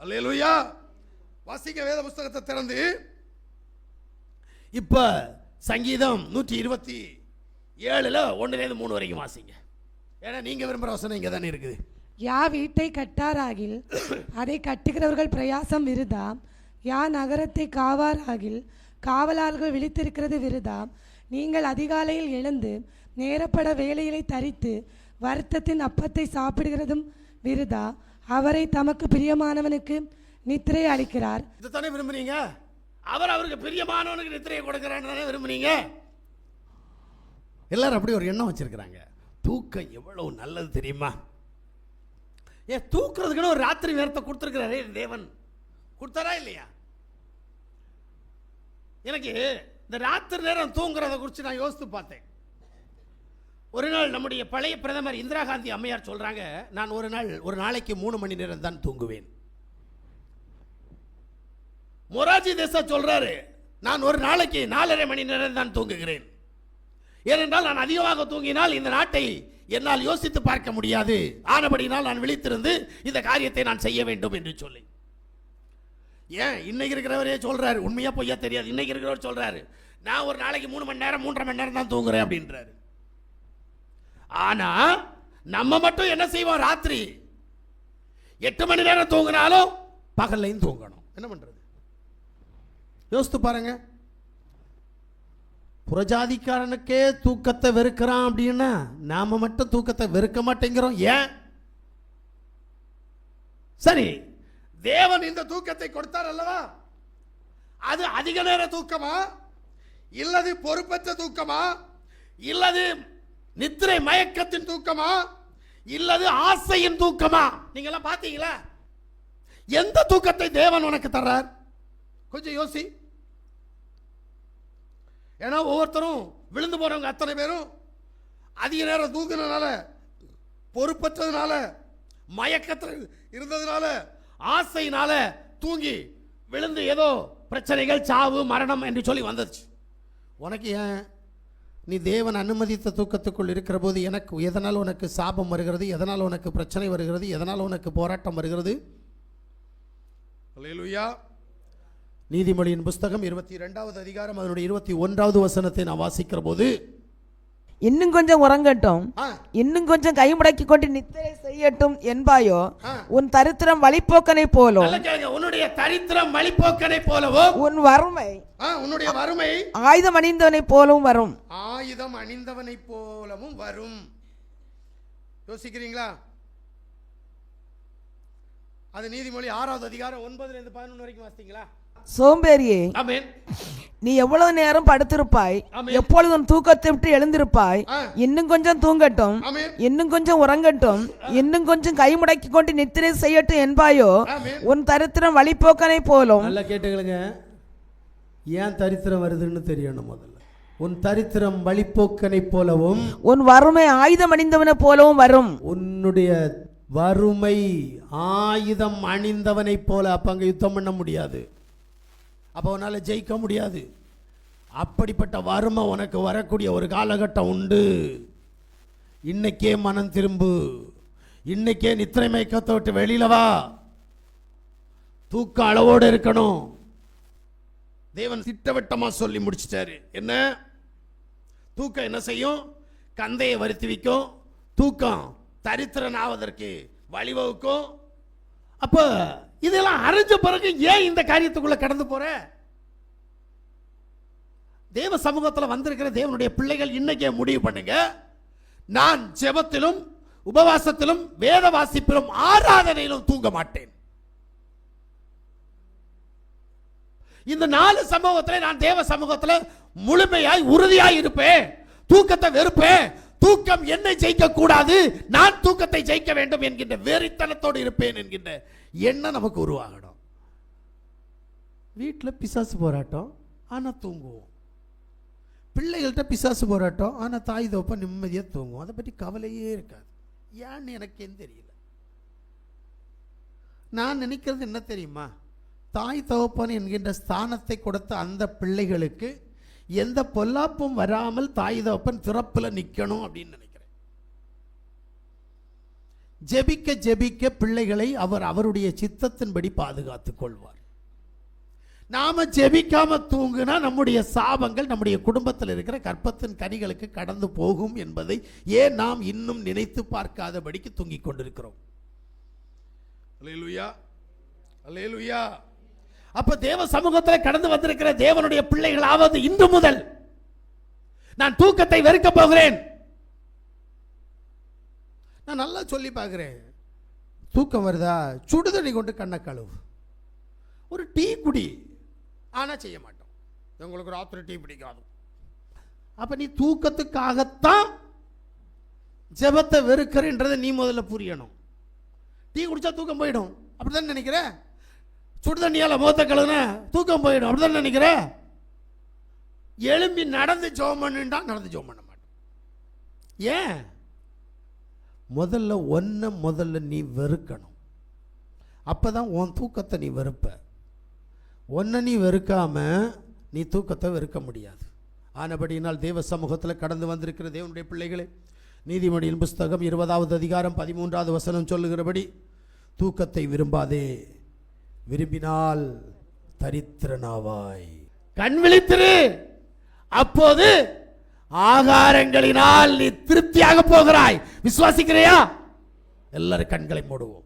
அல்லேலூயா. வாசிக்க வேத புஸ்தகத்தை திறந்து இப்ப சங்கீதம் 127 1-3 வரைக்கும் வாசிங்க. ஏன்னா நீங்க விரும்புற வசனம் இங்க தானே இருக்குது. யா வீட்டை கட்டாராகில் அதை கட்டுகிறவர்கள் பிரயாசம் விருதா, யா நகரத்தை காவாராகில் காவலாளர்கள் விழித்திருக்கிறது விருதா. நீங்கள் அதிகாலையில் எழுந்து நேரப்பட வேலைகளை தரித்து வருத்தத்தின் அப்பத்தை சாப்பிடுகிறதும் விருதா. அவரை தமக்கு பிரியமானவனுக்கு நித்திரை அளிக்கிறார். இதுதானே விரும்புறீங்க? அவருக்கு பிரியமானவனுக்கு நித்திரையை கொடுக்கிறான்னு தானே விரும்புறீங்க? எல்லாரும் அப்படி ஒரு எண்ணம் வச்சிருக்கிறாங்க. தூக்கம் எவ்வளவு நல்லது தெரியுமா? தூக்குறதுக்குன்னு ஒரு ராத்திரி நேரத்தை கொடுத்துருக்கிறாரே தேவன். கொடுத்தாரா இல்லையா? எனக்கு இந்த ராத்திரி நேரம் தூங்குறதை குறித்து நான் யோசித்து பார்த்தேன். ஒரு நாள் நம்முடைய பழைய பிரதமர் இந்திரா காந்தி அம்மையார் சொல்றாங்க, நான் ஒரு நாளைக்கு 3 மணி நேரம் தான் தூங்குவேன். மொராஜி தேசாய் சொல்றாரு, நான் ஒரு நாளைக்கு 4.5 மணி நேரம் தான் தூங்குகிறேன். ஏனென்றால் நான் அதிகமாக தூங்கினால் இந்த நாட்டை என்னால் யோசித்து பார்க்க முடியாது. ஆனபடினால் நான் விழித்திருந்து இந்த காரியத்தை நான் செய்ய வேண்டும் என்று சொல்லி. ஏன் இன்னைக்கு இருக்கிறவரே சொல்றாரு, உண்மையா பொய்யா தெரியாது, இன்னைக்கு இருக்கிறவர் சொல்றாரு, நான் ஒரு நாளைக்கு 3 மணி நேரம் 3.5 மணி நேரம் தான் தூங்குறேன் அப்படின்றாரு. ஆனா நம்ம மட்டும் என்ன செய்வோம்? ராத்திரி 8 மணி நேரம் தூங்கினாலும் பகல்லையும் தூங்கணும். என்ன பண்றது? யோசித்து பாருங்க. புறஜாதிக்காரனுக்கே தூக்கத்தை வெறுக்கிறான் அப்படின்னா நாம மட்டும் தூக்கத்தை வெறுக்க மாட்டேங்கிறோம். ஏன்? சரி, தேவன் இந்த தூக்கத்தை கொடுத்தார் அல்லவா? அது அதிக நேர தூக்கமா, இல்லது பொறுப்பற்ற தூக்கமா, இல்லது நித்திரை மயக்கத்தின் தூக்கமா, இல்லது ஆசையின் தூக்கமா? நீங்க எல்லாம் பாத்தீங்களா? எந்த தூக்கத்தை தேவன் உனக்கு தர்றார்? கொஞ்சம் யோசி. ஏன்னா ஒவ்வொருத்தரும் விழுந்து போறவங்க அத்தனை பேரும் அதிக நேரம் தூங்கினால, பொறுப்பற்றதுனால, மயக்கத்தில் இருந்ததுனால, ஆசையினால தூங்கி விழுந்து ஏதோ பிரச்சனைகள், சாவு, மரணம் என்று சொல்லி வந்துச்சு. உனக்கு ஏன்? நீ தேவன் அனுமதித்த தூக்கத்துக்குள் இருக்கிற போது எனக்கு எதனால் உனக்கு சாபம் வருகிறது, எதனால் உனக்கு பிரச்சனை வருகிறது, எதனால் உனக்கு போராட்டம் வருகிறது? அல்லேலூயா. நீதிமொழியின் புஸ்தகம் 22வது அதிகாரம் அதனுடைய 21வது வசனத்தை நான் வாசிக்கிற போது, இன்னும் கொஞ்சம் உறங்கட்டும், இன்னும் கொஞ்சம் கை முடக்கி கொண்டு நித்திரை செய்யட்டும் என்பாயோ, உன் தரித்திரம் வழிபோக்கனை போலும். உன்னுடைய தரித்திரம் வழிபோக்கனை போலவும், உன் வறுமை உன்னுடைய வறுமை ஆயுதம் அணிந்தவனை போலவும் வரும். ஆயுதம் அணிந்தவனை போலவும் வரும். யோசிக்கிறீங்களா? அது நீதிமொழி 6வது அதிகாரம் 9-11 வரைக்கும் வாசித்தீங்களா? சோம்பேறியே, ஆமென், நீ எவ்வளவு நேரம் படுத்திருப்பாய், எப்பொழுதும் தூக்கத்தை விட்டு எழுந்திருப்பாய். இன்னும் கொஞ்சம் தூங்கட்டும், இன்னும் கொஞ்சம் உறங்கட்டும், இன்னும் கொஞ்சம் கை முடக்கி கொண்டு நித்திரை செய்யட்டும் என்பாயோ, உன் தரித்திரம் வழிபோக்கனை போலும். நல்லா கேட்டுக்கலுங்க. ஏன் தரித்திரம் வருதுன்னு தெரியணும். முதல்ல உன் தரித்திரம் வழிபோக்கனை போலவும், உன் வறுமை ஆயுதம் அணிந்தவனை போலவும் வரும். உன்னுடைய வறுமை ஆயுதம் அணிந்தவனை போல. அப்ப அங்க யுத்தம் பண்ண முடியாது, அப்போ உன்னால ஜெயிக்க முடியாது. அப்படிப்பட்ட வறுமை உனக்கு வரக்கூடிய ஒரு காலகட்டம் உண்டு. இன்னைக்கே மனம் திரும்பு, இன்னைக்கே நித்திரை மயக்கத்தை விட்டு வெளியில வா. தூக்க அளவோடு இருக்கணும். தேவன் திட்டவட்டமா சொல்லி முடிச்சிட்டாரு. என்ன தூக்கம் என்ன செய்யும்? கந்தையை வருத்தி வைக்கும். தூக்கம் தரித்திரன் ஆவதற்கு வழிவகுக்கும். அப்ப இதெல்லாம் அறிஞ்ச பிறகு ஏன் இந்த காரியத்துக்குள்ள கடந்து போற? தேவ சமூகத்தில் வந்திருக்கிற தேவனுடைய பிள்ளைகள் இன்னைக்கே முடிவு பண்ணுங்க, நான் ஜெபத்திலும் உபவாசத்திலும் வேத வாசிப்பிலும் ஆராதனையிலும் தூங்க மாட்டேன். இந்த 4 சமூகத்தில் நான் தேவ சமூகத்தில் முழுமையாய் உறுதியாய் இருப்பேன். தூக்கத்தை வெறுப்பேன். தூக்கம் என்னை ஜெயிக்க கூடாது, நான் தூக்கத்தை ஜெயிக்க வேண்டும் என்கின்ற வெறித்தனத்தோடு இருப்பேன் என்கின்ற எண்ணம் நமக்கு உருவாகணும். வீட்டில் பிசாசு போராட்டம், ஆனா தூங்குவோம். பிள்ளைகள்கிட்ட பிசாசு போராட்டம், ஆனா தாய் தோப்ப நிம்மதியா தூங்குவோம். அதை பற்றி கவலையே இருக்காது. ஏன்னு எனக்கே தெரியல. நான் நினைக்கிறது என்ன தெரியுமா? தாய் தகப்பன் என்கின்ற ஸ்தானத்தை கொடுத்த அந்த பிள்ளைகளுக்கு எந்த பொல்லாப்பும் வராமல் தாய் தகப்பன் திறப்புல நிக்கணும் அப்படின்னு நினைக்கிறேன். ஜெபிக்க ஜெபிக்க பிள்ளைகளை அவர் அவருடைய சித்தத்தின்படி பாதுகாத்துக் கொள்வார். நாம ஜெபிக்காம தூங்குனா நம்முடைய சாபங்கள் நம்முடைய குடும்பத்தில் இருக்கிற கற்பத்தின் கனிகளுக்கு கடந்து போகும் என்பதை ஏன் நாம் இன்னும் நினைத்து பார்க்காதபடிக்கு தூங்கிக் கொண்டிருக்கிறோம்? அல்லேலூயா, அல்லேலூயா. அப்ப தேவ சமூகத்தில் கடந்து வந்திருக்கிற தேவனுடைய பிள்ளைகளாவது இன்று முதல் நான் தூக்கத்தை வெறுக்க போகிறேன். நான் நல்லா சொல்லி பார்க்கிறேன். தூக்கம் வருதா, சுடுதண்ணி கொண்டு கண்ணை கழுவு, ஒரு டீ குடி. ஆனா செய்ய மாட்டோம். உங்களுக்கு ராத்திரி டீ பிடிக்காது. அப்ப நீ தூக்கத்துக்காகத்தான் ஜெபத்தை வெறுக்கிறன்றதை நீ முதல்ல புரியணும். டீ குடிச்சா தூக்கம் போயிடும் அப்படிதான் நினைக்கிற? சுடுதண்ணியால முகத்தை கழுவுன தூக்கம் போயிடும் அப்படிதான் நினைக்கிற? எழும்பி நடந்து ஜெபம் பண்ணுண்டா நடந்து ஜெபம் பண்ண மாட்டோம். ஏன்? முதல்ல நீ வெறுக்கணும். அப்பதான் உன் தூக்கத்தை நீ வெறுப்ப. ஒன்ன நீ வெறுக்காம நீ தூக்கத்தை வெறுக்க முடியாது. ஆனபடியினால் தேவ சமூகத்தில் கடந்து வந்திருக்கிற தேவனுடைய பிள்ளைகளே, நீதிமொழியின் புஸ்தகம் 20வது அதிகாரம் 13வது வசனம் சொல்லுகிறபடி, தூக்கத்தை விரும்பாதே, விரும்பினால் தரித்திரனாவாய். கண் விழித்திரு, அப்போது ஆகாரங்களினால் நீ திருப்தியாக போகிறாய். விசுவாசிக்கிறையா? எல்லாரும் கண்களை மூடுவோம்.